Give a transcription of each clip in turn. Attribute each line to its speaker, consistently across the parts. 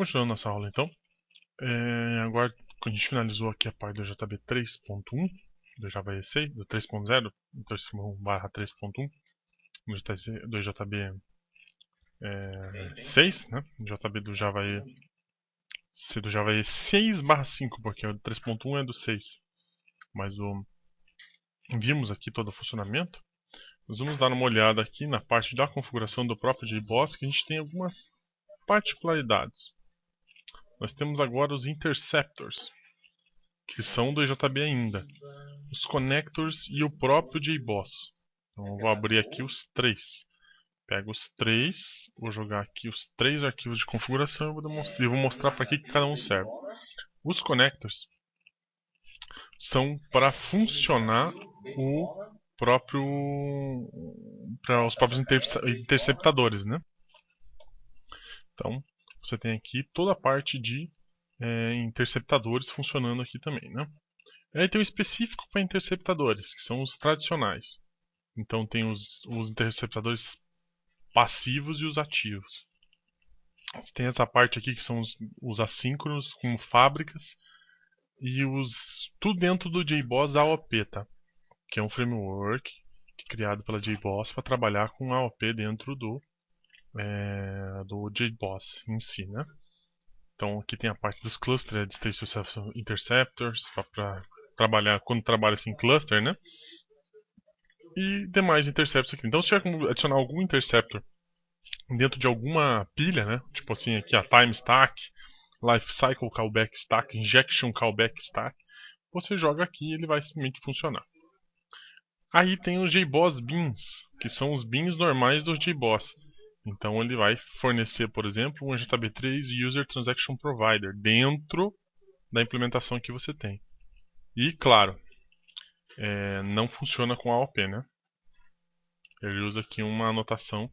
Speaker 1: Continuando nossa aula então. Agora que a gente finalizou aqui a parte do JB 3.1, do Java EE6, do 3.0, então 3.1/3.1, do JB 6, né? JB do Java E, do Java E6/5, porque o 3.1 é do 6. Mas vimos aqui todo o funcionamento. Nós vamos dar uma olhada aqui na parte da configuração do próprio JBoss, que a gente tem algumas particularidades. Nós temos agora os interceptors, que são do JB ainda, os connectors e o próprio JBoss. Então eu vou abrir aqui os três. Pego os três, vou jogar aqui os três arquivos de configuração e vou mostrar para que cada um serve. Os connectors são para funcionar para os próprios interceptadores, né? Então você tem aqui toda a parte de interceptadores funcionando aqui também, né? Aí tem o específico para interceptadores, que são os tradicionais. Então tem os interceptadores passivos e os ativos. Você tem essa parte aqui que são os assíncronos com fábricas e tudo dentro do JBoss AOP, tá? Que é um framework criado pela JBoss para trabalhar com AOP dentro do JBoss em si, né? Então aqui tem a parte dos clusters, interceptors, para trabalhar quando trabalha assim em cluster, né? E demais interceptors aqui. Então se tiver adicionar algum interceptor dentro de alguma pilha, né? Tipo assim aqui a time stack, life cycle callback stack, injection callback stack, você joga aqui e ele vai simplesmente funcionar. Aí tem os JBoss beans, que são os beans normais do JBoss. Então ele vai fornecer, por exemplo, um JB3 User Transaction Provider dentro da implementação que você tem. E claro, não funciona com AOP, né? Ele usa aqui uma anotação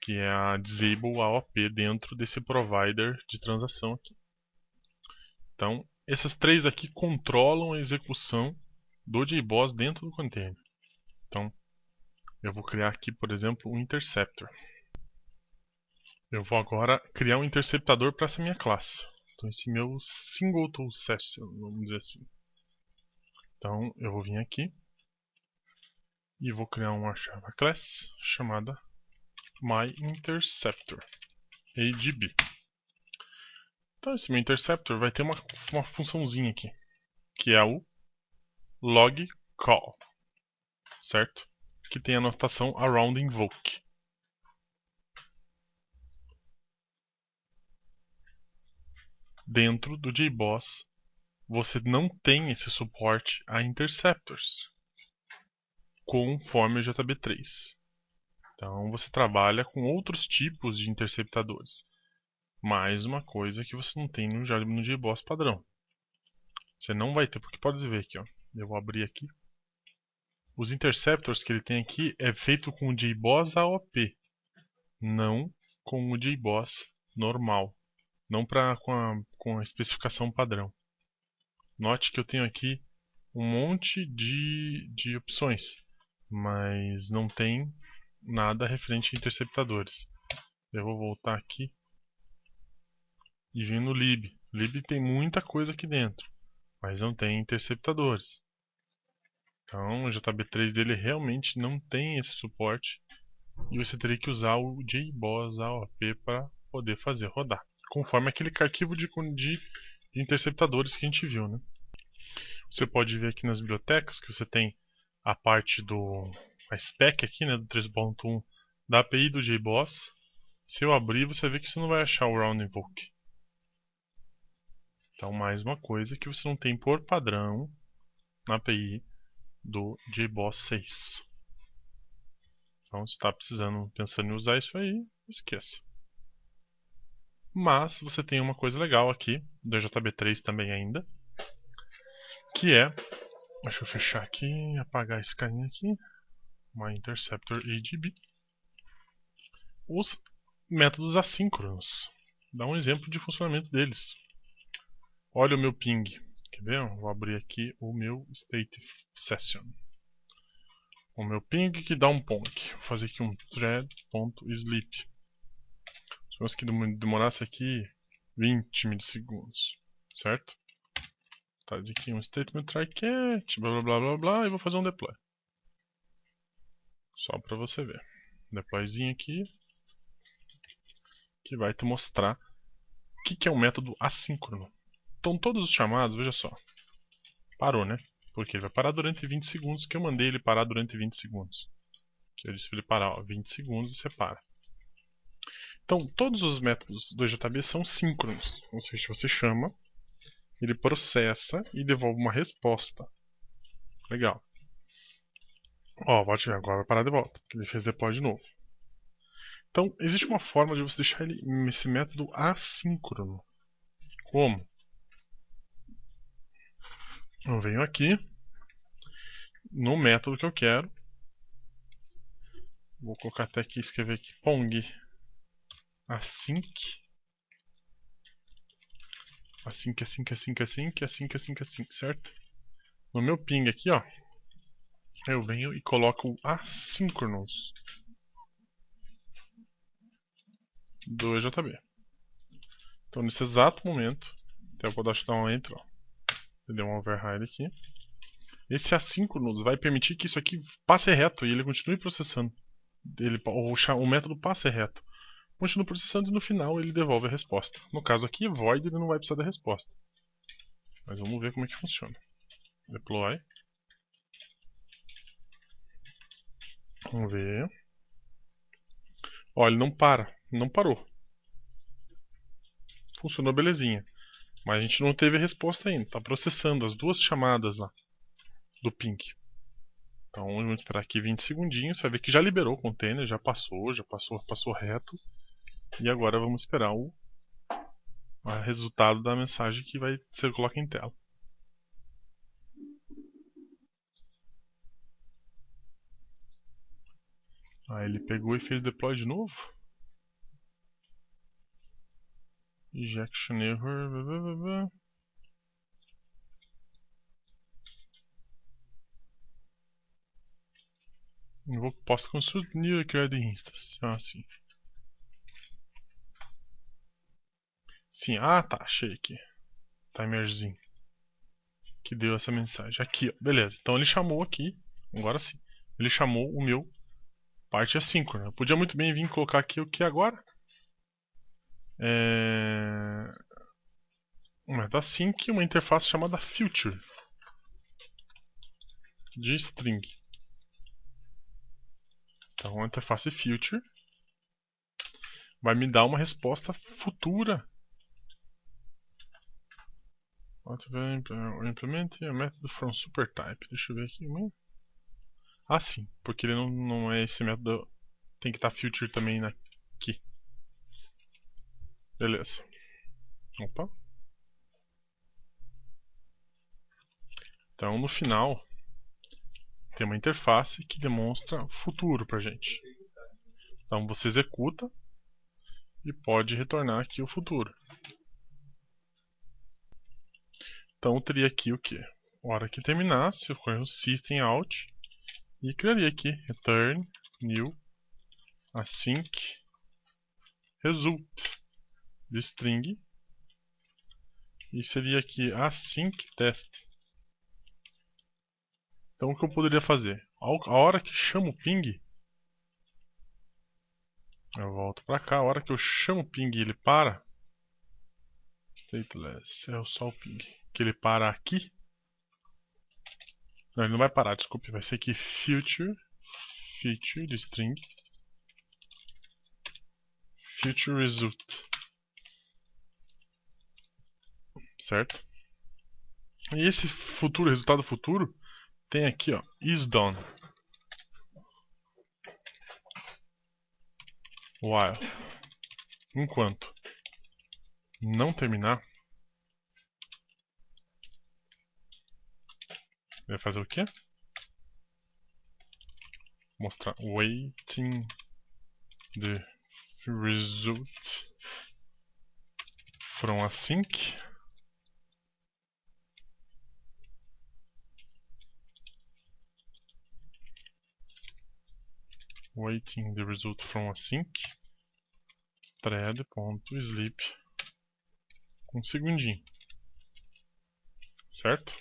Speaker 1: que é a Disable AOP dentro desse provider de transação aqui. Então, esses três aqui controlam a execução do JBoss dentro do container. Então, eu vou criar aqui, por exemplo, um interceptor. Eu vou agora criar um interceptador para essa minha classe. Então, esse meu singleton session, vamos dizer assim. Então, eu vou vir aqui e vou criar uma Java class chamada myInterceptor, ADB. Então, esse meu interceptor vai ter uma funçãozinha aqui, que é o log call, certo? Que tem a notação around invoke. Dentro do JBoss, você não tem esse suporte a interceptors, conforme o JB3. Então você trabalha com outros tipos de interceptadores. Mais uma coisa que você não tem no JBoss padrão. Você não vai ter, porque pode ver aqui, ó. Eu vou abrir aqui. Os interceptors que ele tem aqui é feito com o JBoss AOP, não com o JBoss normal, não com a especificação padrão. Note que eu tenho aqui um monte de opções, mas não tem nada referente a interceptadores. Eu vou voltar aqui e vir no lib. O lib tem muita coisa aqui dentro, mas não tem interceptadores. Então o JB3 dele realmente não tem esse suporte e você teria que usar o JBoss AOP para poder fazer rodar, conforme aquele arquivo de interceptadores que a gente viu, né? Você pode ver aqui nas bibliotecas que você tem a parte a spec aqui, né, do 3.1 da API do JBoss. Se eu abrir, você vê que você não vai achar o round invoke. Então, mais uma coisa que você não tem por padrão na API do JBoss 6. Então, se está pensando em usar isso aí, esqueça. Mas você tem uma coisa legal aqui, do JB3 também ainda, que é, deixa eu fechar aqui e apagar esse carinha aqui, myInterceptor ADB, os métodos assíncronos. Dá um exemplo de funcionamento deles. Olha o meu ping. Quer ver? Vou abrir aqui o meu state session. O meu ping que dá um ponk. Vou fazer aqui um thread.sleep. Se que demorasse aqui 20 milissegundos, certo? Tá, aqui um statement try catch, blá blá blá blá blá, e vou fazer um deploy. Só para você ver. Deployzinho aqui, que vai te mostrar o que é um método assíncrono. Então todos os chamados, veja só, parou, né? Porque ele vai parar durante 20 segundos, que eu mandei ele parar durante 20 segundos. Que eu disse para ele parar, ó, 20 segundos e você para. Então, todos os métodos do JB são síncronos. Ou seja, você chama, ele processa e devolve uma resposta. Legal. Ó, pode ver, agora vai parar de volta, porque ele fez deploy de novo. Então, existe uma forma de você deixar esse método assíncrono. Como? Eu venho aqui, no método que eu quero. Vou colocar até aqui, escrever aqui, pong async. Async, certo? No meu ping aqui, ó, eu venho e coloco o asynchronous do EJB. Então, nesse exato momento, até eu vou dar um enter, ó. Deu um override aqui. Esse assíncronos vai permitir que isso aqui passe reto e ele continue processando. O método passe reto. Continua processando e no final ele devolve a resposta. No caso aqui, void, ele não vai precisar da resposta. Mas vamos ver como é que funciona. Deploy. Vamos ver. Ó, ele não para. Não parou. Funcionou belezinha. Mas a gente não teve a resposta ainda. Está processando as duas chamadas lá do ping. Então vamos esperar aqui 20 segundinhos. Você vai ver que já liberou o container, já passou reto. E agora vamos esperar o resultado da mensagem que vai ser colocada em tela. Aí ele pegou e fez deploy de novo. Injection error. Blá, blá, blá, blá. Invoke post consult new created instance. Ah, sim. Sim, ah tá, achei aqui. Timerzinho. Que deu essa mensagem. Aqui, ó, beleza. Então ele chamou aqui, agora sim. Ele chamou o meu parte assíncrona. Eu podia muito bem vir colocar aqui o que agora? Um método async e uma interface chamada future de string. Então a interface future vai me dar uma resposta futura. Implement a method from supertype. Deixa eu ver aqui. Ah, sim, porque ele não é esse método. Tem que estar future também aqui. Beleza. Opa. Então no final tem uma interface que demonstra futuro pra gente. Então você executa e pode retornar aqui o futuro. Então eu teria aqui o que? A hora que terminasse, eu corro o system out e criaria aqui return new async result de string e seria aqui async test. Então o que eu poderia fazer? A hora que chamo o ping, eu volto para cá, a hora que eu chamo o ping ele para, stateless, é só o ping, que ele para aqui. Não, ele não vai parar, desculpe, vai ser aqui future de string, future result, certo? E esse futuro, resultado futuro, tem aqui, ó, is done, while, enquanto não terminar, vai fazer o quê? Mostrar waiting the result from async. Waiting the result from async thread.sleep Um segundinho. Certo?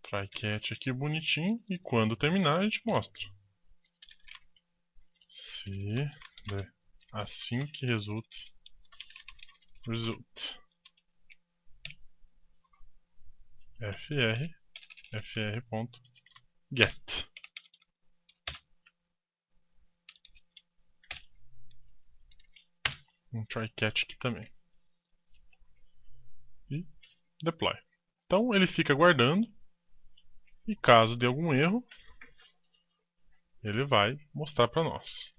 Speaker 1: Try catch aqui bonitinho. E quando terminar a gente mostra. Se der assim que result fr.get. Um try catch aqui também. E deploy. Então ele fica guardando. E caso dê algum erro, ele vai mostrar para nós.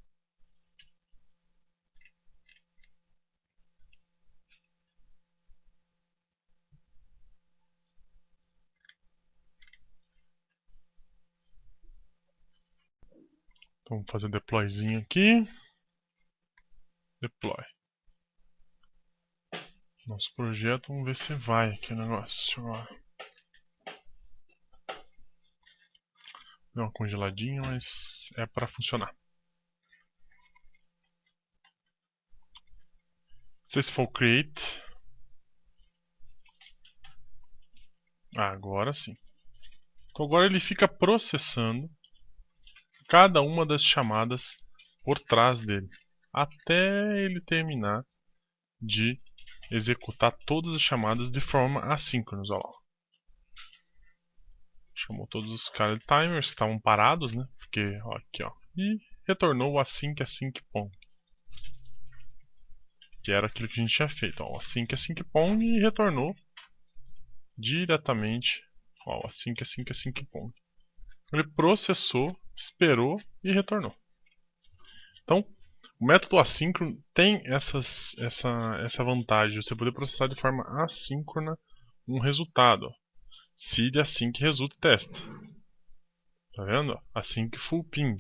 Speaker 1: Então vamos fazer um deployzinho aqui. Deploy. Nosso projeto, vamos ver se vai aqui o negócio. Deu uma congeladinha, mas é para funcionar. Se for create. Agora sim. Então agora ele fica processando cada uma das chamadas por trás dele, até ele terminar de executar todas as chamadas de forma assíncrona. Olha lá. Chamou todos os caras de timers que estavam parados, né? Porque, ó, aqui, ó. E retornou o async.pong. Que era aquilo que a gente tinha feito. Ó, o async.pong e retornou diretamente. Ó, o async.pong. Ele processou, esperou e retornou. Então, o método assíncrono tem essa vantagem de você poder processar de forma assíncrona um resultado. Seed async result test. Tá vendo? Async full ping.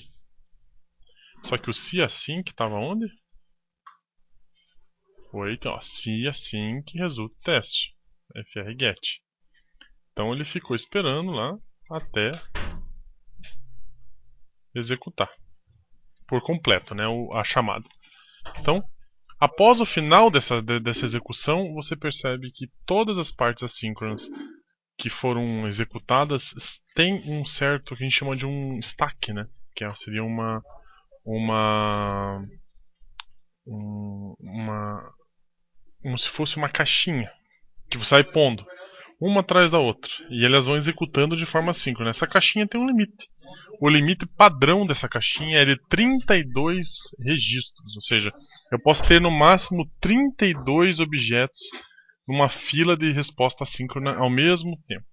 Speaker 1: Só que o se async estava onde? Foi, então, se async result test. frget. Então ele ficou esperando lá até executar por completo, né, a chamada. Então, após o final dessa execução, você percebe que todas as partes assíncronas que foram executadas têm um certo que a gente chama de um stack, né? Que seria como se fosse uma caixinha que você vai pondo uma atrás da outra e elas vão executando de forma assíncrona. Essa caixinha tem um limite. O limite padrão dessa caixinha é de 32 registros, ou seja, eu posso ter no máximo 32 objetos numa fila de resposta assíncrona ao mesmo tempo.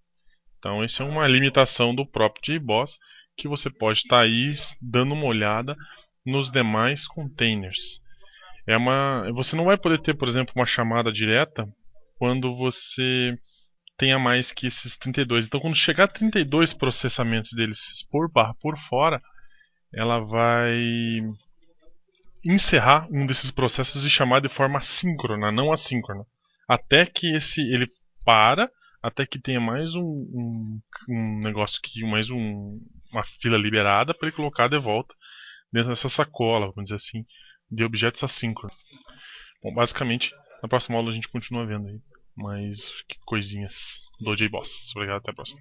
Speaker 1: Então, essa é uma limitação do próprio JBoss que você pode estar aí dando uma olhada nos demais containers. Você não vai poder ter, por exemplo, uma chamada direta quando você tenha mais que esses 32. Então, quando chegar a 32 processamentos deles por fora, ela vai encerrar um desses processos e chamar de forma síncrona, não assíncrona. Até que ele para, até que tenha mais um negócio que uma fila liberada para ele colocar de volta dentro dessa sacola, vamos dizer assim, de objetos assíncronos. Bom, basicamente, na próxima aula a gente continua vendo aí mais coisinhas do JBoss. Obrigado, até a próxima.